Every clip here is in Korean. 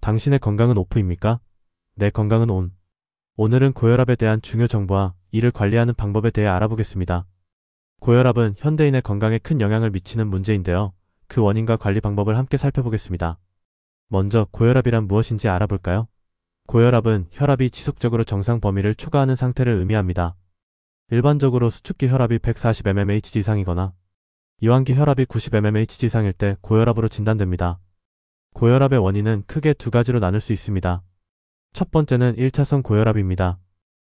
당신의 건강은 오프입니까? 내 건강은 온. 오늘은 고혈압에 대한 중요 정보와 이를 관리하는 방법에 대해 알아보겠습니다. 고혈압은 현대인의 건강에 큰 영향을 미치는 문제인데요. 그 원인과 관리 방법을 함께 살펴보겠습니다. 먼저 고혈압이란 무엇인지 알아볼까요? 고혈압은 혈압이 지속적으로 정상 범위를 초과하는 상태를 의미합니다. 일반적으로 수축기 혈압이 140mmHg 이상이거나 이완기 혈압이 90mmHg 이상일 때 고혈압으로 진단됩니다. 고혈압의 원인은 크게 두 가지로 나눌 수 있습니다. 첫 번째는 1차성 고혈압입니다.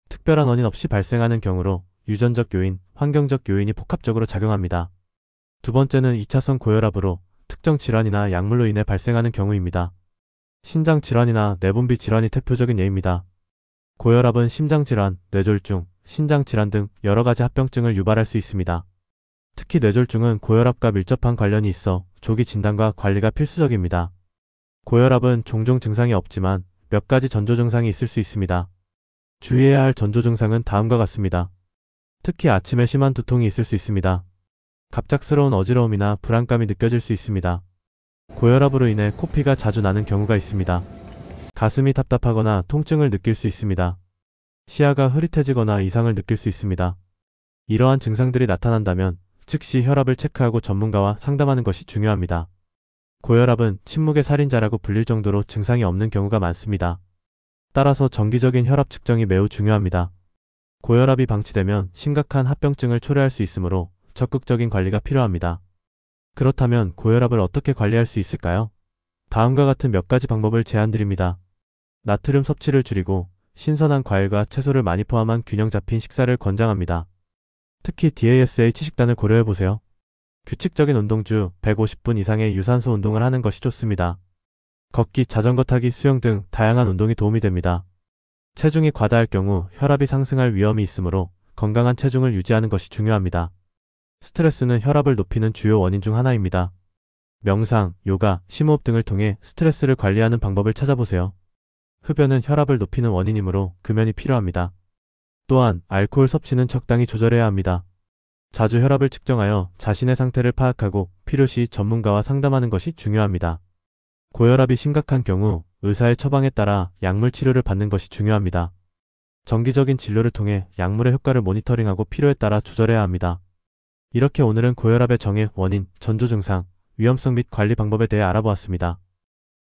특별한 원인 없이 발생하는 경우로 유전적 요인, 환경적 요인이 복합적으로 작용합니다. 두 번째는 2차성 고혈압으로 특정 질환이나 약물로 인해 발생하는 경우입니다. 신장 질환이나 내분비 질환이 대표적인 예입니다. 고혈압은 심장 질환, 뇌졸중, 신장 질환 등 여러 가지 합병증을 유발할 수 있습니다. 특히 뇌졸중은 고혈압과 밀접한 관련이 있어 조기 진단과 관리가 필수적입니다. 고혈압은 종종 증상이 없지만 몇 가지 전조 증상이 있을 수 있습니다. 주의해야 할 전조 증상은 다음과 같습니다. 특히 아침에 심한 두통이 있을 수 있습니다. 갑작스러운 어지러움이나 불안감이 느껴질 수 있습니다. 고혈압으로 인해 코피가 자주 나는 경우가 있습니다. 가슴이 답답하거나 통증을 느낄 수 있습니다. 시야가 흐릿해지거나 이상을 느낄 수 있습니다. 이러한 증상들이 나타난다면 즉시 혈압을 체크하고 전문가와 상담하는 것이 중요합니다. 고혈압은 침묵의 살인자라고 불릴 정도로 증상이 없는 경우가 많습니다. 따라서 정기적인 혈압 측정이 매우 중요합니다. 고혈압이 방치되면 심각한 합병증을 초래할 수 있으므로 적극적인 관리가 필요합니다. 그렇다면 고혈압을 어떻게 관리할 수 있을까요? 다음과 같은 몇 가지 방법을 제안드립니다. 나트륨 섭취를 줄이고 신선한 과일과 채소를 많이 포함한 균형 잡힌 식사를 권장합니다. 특히 DASH 식단을 고려해보세요. 규칙적인 운동 주 150분 이상의 유산소 운동을 하는 것이 좋습니다. 걷기, 자전거 타기, 수영 등 다양한 운동이 도움이 됩니다. 체중이 과다할 경우 혈압이 상승할 위험이 있으므로 건강한 체중을 유지하는 것이 중요합니다. 스트레스는 혈압을 높이는 주요 원인 중 하나입니다. 명상, 요가, 심호흡 등을 통해 스트레스를 관리하는 방법을 찾아보세요. 흡연은 혈압을 높이는 원인이므로 금연이 필요합니다. 또한 알코올 섭취는 적당히 조절해야 합니다. 자주 혈압을 측정하여 자신의 상태를 파악하고 필요시 전문가와 상담하는 것이 중요합니다. 고혈압이 심각한 경우 의사의 처방에 따라 약물 치료를 받는 것이 중요합니다. 정기적인 진료를 통해 약물의 효과를 모니터링하고 필요에 따라 조절해야 합니다. 이렇게 오늘은 고혈압의 정의, 원인, 전조 증상, 위험성 및 관리 방법에 대해 알아보았습니다.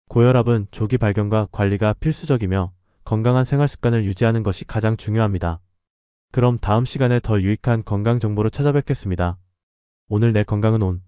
고혈압은 조기 발견과 관리가 필수적이며 건강한 생활 습관을 유지하는 것이 가장 중요합니다. 그럼 다음 시간에 더 유익한 건강 정보로 찾아뵙겠습니다. 오늘 내 건강은 온.